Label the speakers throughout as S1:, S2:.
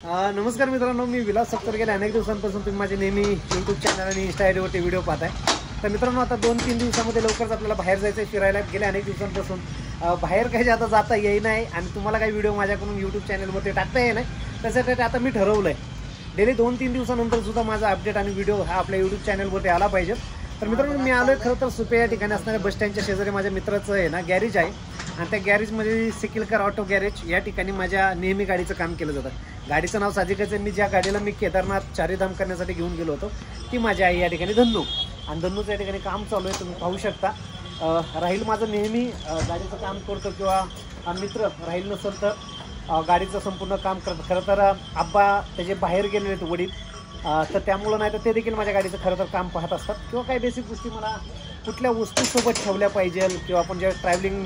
S1: नमस्कार मित्रांनो, मी विलास सत्तर. गेल्या अनेक दिवसांपासून तुम्ही माझे नेहमी यूट्यूब चॅनल आणि इंस्टा आयडीवरती व्हिडिओ पाहताय. तर मित्रांनो, आता 2-3 दिवसामध्ये लवकरच आपल्याला बाहेर जायचं आहे फिरायला. गेल्या अनेक दिवसांपासून बाहेर काही आता जाता येई नाही आणि तुम्हाला काही व्हिडिओ माझ्याकडून यूट्यूब चॅनलवरती टाकता येई नाही. त्यासाठी आता मी ठरवलं आहे डेली 2-3 दिवसानंतर सुद्धा माझा अपडेट आणि व्हिडिओ हा आपल्या यूट्यूब चॅनलवरती आला पाहिजे. तर मित्रांनो, मी आलो आहे खरं तर सुपे या ठिकाणी असणाऱ्या बस स्टँडच्या शेजारी माझ्या मित्राचं आहे ना गॅरेज आहे आणि त्या गॅरेजमध्ये सिकिलकर ऑटो गॅरेज या ठिकाणी माझ्या नेहमी गाडीचं काम केलं जातं. गाडीचं नाव साहजिकच आहे. मी ज्या गाडीला मी केदारनाथ चारीधाम करण्यासाठी घेऊन गेलो होतो ती माझी आई या ठिकाणी धन्नू, आणि धन्नूचं या ठिकाणी काम चालू आहे, तुम्ही पाहू शकता. राहील माझं नेहमी गाडीचं काम करतो किंवा मित्र राहील नसेल तर गाडीचं संपूर्ण काम करतं. खरं तर आब्बा त्याचे बाहेर गेलेले आहेत वडील, तर त्यामुळं नाही तर ते देखील माझ्या गाडीचं खरं तर काम पाहत असतात किंवा काही बेसिक गोष्टी मला कुठल्या वस्तूसोबत ठेवल्या पाहिजे किंवा आपण जेव्हा ट्रॅव्हलिंग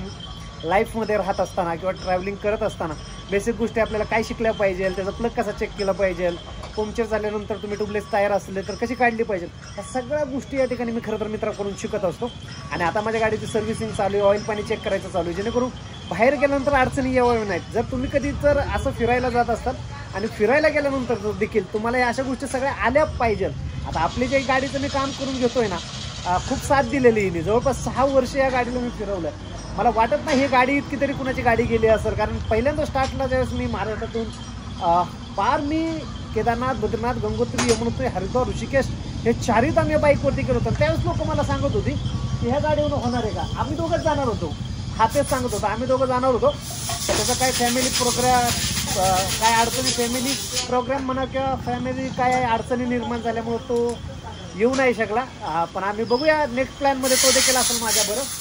S1: लाईफमध्ये राहत असताना किंवा ट्रॅव्हलिंग करत असताना बेसिक गोष्टी आपल्याला काय शिकल्या पाहिजे, त्याचा प्लग कसा चेक केला पाहिजे, पंक्चर झाल्यानंतर तुम्ही ट्यूबलेस टायर असले तर कशी काढली पाहिजे, ह्या सगळ्या गोष्टी या ठिकाणी मी खरं तर मित्राकडून शिकत असतो. आणि आता माझ्या गाडीची सर्व्हिसिंग चालू आहे, ऑइल पाणी चेक करायचं चालू आहे, जेणेकरून बाहेर गेल्यानंतर अडचणी यावं नाहीत. जर तुम्ही कधी जर असं फिरायला जात असताल आणि फिरायला गेल्यानंतर देखील तुम्हाला या अशा गोष्टी सगळ्या आल्या पाहिजेत. आता आपली जे गाडीचं मी काम करून घेतोय ना, खूप साथ दिलेली आहे. जवळपास 6 वर्ष या गाडीला मी फिरवलं. मला वाटत नाही ही गाडी इतकी तरी कुणाची गाडी गेली असेल, कारण पहिल्यांदा स्टार्टला ज्यावेळेस मी महाराष्ट्रातून पार मी केदारनाथ, बद्रीनाथ, गंगोत्री, यमुनोत्री, हरिद्वार, ऋषिकेश हे चारही आम्ही बाईकवरती केलं होतं. त्यावेळेस लोक मला सांगत होती की ह्या गाडीवरून होणार आहे का. आम्ही दोघंच जाणार होतो, हा तेच सांगत होता, आम्ही दोघं जाणार होतो. त्याचा काय फॅमिली प्रोग्राम, काय अडचणी, फॅमिली प्रोग्राम म्हणा किंवा फॅमिली काय अडचणी निर्माण झाल्यामुळं तो येऊ नाही शकला. पण आम्ही बघूया नेक्स्ट प्लॅनमध्ये तो देखील असेल माझ्याबरोबर.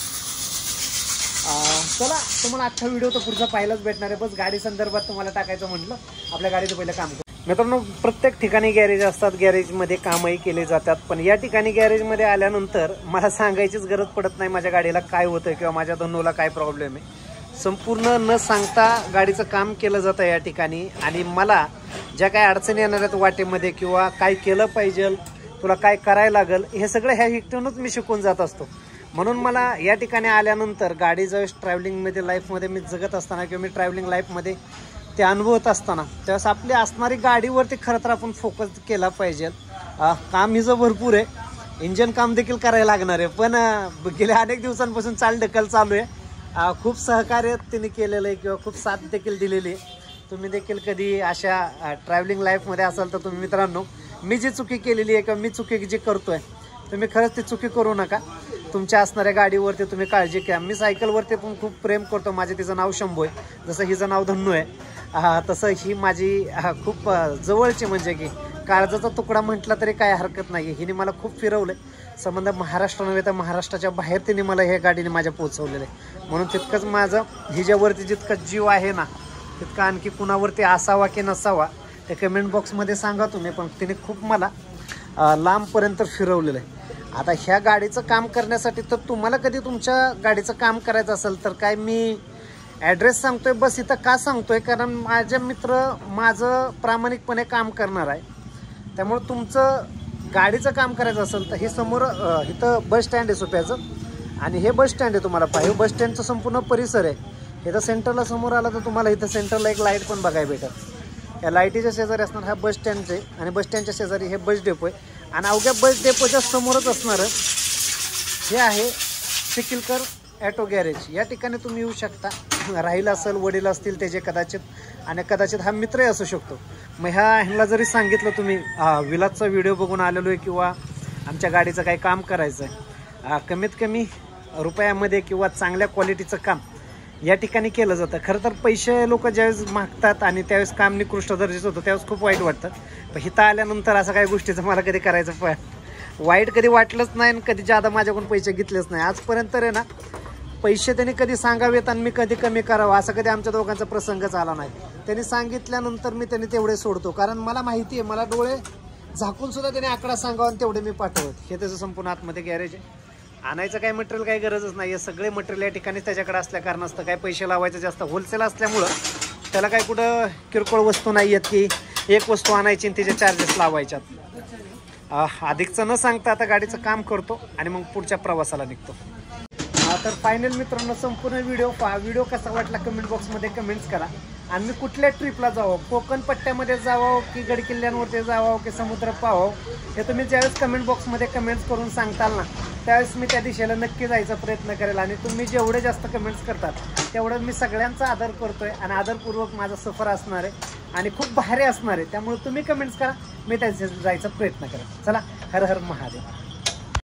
S1: चला, तुम्हाला आजचा व्हिडिओ तर पुढचा पाहायलाच भेटणार आहे. बस गाडी संदर्भात तुम्हाला टाकायचं म्हटलं, आपल्या गाडीचं पहिलं काम करू. मित्रांनो, प्रत्येक ठिकाणी गॅरेज असतात, गॅरेजमध्ये कामही केले जातात, पण या ठिकाणी गॅरेजमध्ये आल्यानंतर मला सांगायचीच गरज पडत नाही माझ्या गाडीला काय होतं किंवा माझ्या धन्नूला काय प्रॉब्लेम आहे. संपूर्ण न सांगता गाडीचं काम केलं जातं या ठिकाणी. आणि मला ज्या काही अडचणी येणार आहेत वाटेमध्ये किंवा काय केलं पाहिजे, तुला काय करायला लागेल, हे सगळं ह्या ठिकाणूनच मी शिकून जात असतो. म्हणून मला या ठिकाणी आल्यानंतर गाडी ज्यावेळेस ट्रॅव्हलिंगमध्ये लाईफमध्ये मी जगत असताना किंवा मी ट्रॅव्हलिंग लाईफमध्ये ते अनुभवत असताना त्यावेळेस आपली असणारी गाडीवरती खरं तर आपण फोकस केला पाहिजे. काम हिचं भरपूर आहे, इंजन काम देखील करायला लागणार आहे, पण गेल्या अनेक दिवसांपासून चालढकल चालू आहे. खूप सहकार्य तिने केलेलं आहे किंवा खूप साथ देखील दिलेली आहे. तुम्ही देखील कधी अशा ट्रॅव्हलिंग लाईफमध्ये असाल तर तुम्ही मित्रांनो, मी जी चुकी केलेली आहे किंवा मी चुकी जी करतोय, तुम्ही खरंच ती चुकी करू नका. तुमच्या असणाऱ्या गाडीवरती तुम्ही काळजी घ्या. मी सायकलवरती पण खूप प्रेम करतो. माझे तिचं नाव शंभू आहे, जसं हिचं नाव धन्नू आहे, तसं ही माझी खूप जवळची, म्हणजे की काळजाचा तुकडा म्हटला तरी काय हरकत नाही. हिने मला खूप फिरवलं आहे. संबंध महाराष्ट्र नव्हे तर महाराष्ट्राच्या बाहेर तिने मला ह्या गाडीने माझ्या पोहोचवलेलं आहे. म्हणून तितकंच माझं हिच्यावरती जितका जीव आहे ना, तितका आणखी कुणावरती असावा की नसावा ते कमेंट बॉक्समध्ये सांगा तुम्ही. पण तिने खूप मला लांबपर्यंत फिरवलेलं आहे. आता ह्या गाडीचं काम करण्यासाठी तर तुम्हाला कधी तुमच्या गाडीचं काम करायचं असेल तर काय मी ॲड्रेस सांगतोय बस इथं का सांगतोय, कारण माझे मित्र माझं प्रामाणिकपणे काम करणार आहे. त्यामुळे तुमचं गाडीचं काम करायचं असेल तर हे समोर इथं बस स्टँड आहे सोप्याचं, आणि हे बस स्टँड आहे. तुम्हाला पाहिजे बस स्टँडचं संपूर्ण परिसर आहे. इथं सेंटरला समोर आला तर तुम्हाला इथं सेंटरला एक लाईट पण बघायला भेटत. या लाईटीच्या शेजारी असणार हा बस स्टँडचं आहे आणि बस स्टँडच्या शेजारी हे बस डेपो आहे. आणि अवघ्या बस डेपोच्या समोरच असणारं हे आहे सिकिलकर ॲटो गॅरेज. या ठिकाणी तुम्ही येऊ शकता. राहील असेल, वडील असतील त्याचे कदाचित, आणि कदाचित हा मित्रही असू शकतो. मग ह्याला जरी सांगितलं तुम्ही विलासचा व्हिडिओ बघून आलेलो आहे किंवा आमच्या गाडीचं काही काम करायचं आहे, कमीत कमी रुपयामध्ये किंवा चांगल्या क्वालिटीचं काम या ठिकाणी केलं जातं. खरं तर पैसे लोक ज्यावेळेस मागतात आणि त्यावेळेस काम निकृष्ट दर्जाचं होतं त्यावेळेस खूप वाईट वाटतं. पण इथं आल्यानंतर असं काही गोष्टीचं मला कधी करायचं वाईट कधी वाटलंच नाही आणि कधी जादा माझ्याकडून पैसे घेतलेच नाही आजपर्यंत आहे ना. पैसे त्यांनी कधी सांगावेत आणि मी कधी कमी करावं असं कधी आमच्या दोघांचा प्रसंगच आला नाही. त्यांनी सांगितल्यानंतर मी त्यांनी तेवढे सोडतो, कारण मला माहिती आहे मला डोळे झाकून सुद्धा त्याने आकडा सांगावा आणि तेवढे मी पाठवत. हे त्याचं संपूर्ण आतमध्ये गॅरेज आहे. आणायचं काही मटेरियल काही गरजच नाही. हे सगळे मटेरियल या ठिकाणीच त्याच्याकडे असल्या कारणास्तव काही पैसे लावायचं जास्त होलसेल असल्यामुळं त्याला काही कुठं किरकोळ वस्तू नाही आहेत की एक वस्तू आणायची आणि तिचे चार्जेस लावायच्यात. अधिकचं न सांगता आता गाडीचं काम करतो आणि मग पुढच्या प्रवासाला निघतो. तर फायनल मित्रांनो, संपूर्ण व्हिडिओ पहा. व्हिडिओ कसा वाटला कमेंट बॉक्समध्ये कमेंट्स करा. आणि मी कुठल्या ट्रिपला जावं, कोकण पट्ट्यामध्ये जावं की गडकिल्ल्यांवरती जावं की समुद्र पाहावं, हे तुम्ही ज्यावेळेस कमेंट बॉक्समध्ये कमेंट्स करून सांगताल ना, त्यावेळेस मी त्या दिशेला नक्की जायचा प्रयत्न करेल. आणि तुम्ही जेवढे जास्त कमेंट्स करतात तेवढं मी सगळ्यांचा आदर करतोय आणि आदरपूर्वक माझा सफर असणार आहे आणि खूप भारी असणार आहे. त्यामुळे तुम्ही कमेंट्स करा, मी त्या दिशेला जायचा प्रयत्न करेन. चला, हर हर महादेव.